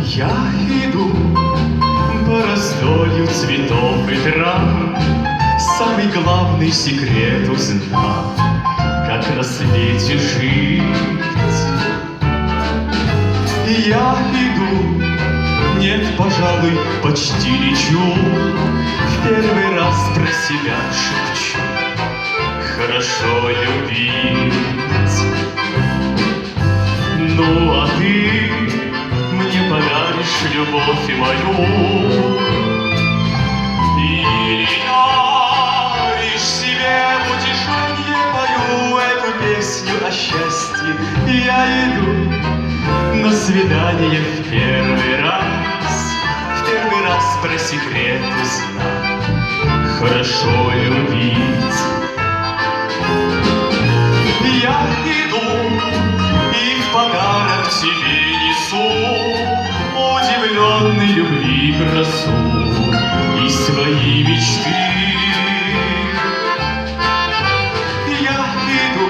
Я иду по раздолью цветов и трав, самый главный секрет узнав, как на свете жить. Я иду, нет, пожалуй, почти лечу, в первый раз про себя шепчу: хорошо любить. Ну, а ты мне подаришь любовь мою, или я лишь себе в утешение пою эту песню о счастье. Я иду на свидание в первый раз про секрет узнать, хорошо любить. Я иду и в подарок тебе несу удивленной любви красу и свои мечты. Я иду,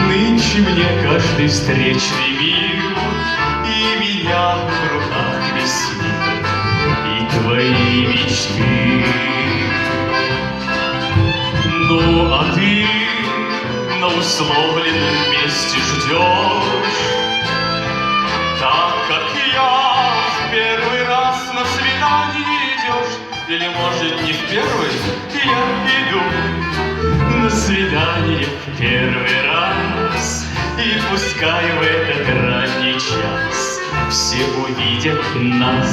нынче мне каждый встречный мир, и меня в руках весны, и твои мечты. Ну, а ты на условленном месте ждешь, так как я в первый раз на свидание идешь. Или, может, не в первый? Я иду на свидание в первый раз, и пускай в этот ранний час все увидят нас.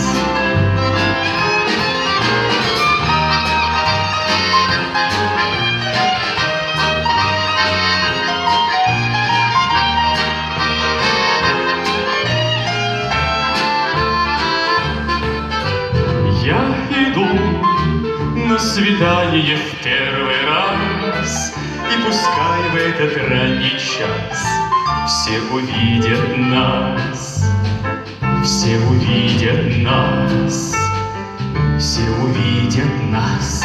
Я иду на свидание в первый раз, и пускай в этот ранний час все увидят нас, все увидят нас, все увидят нас.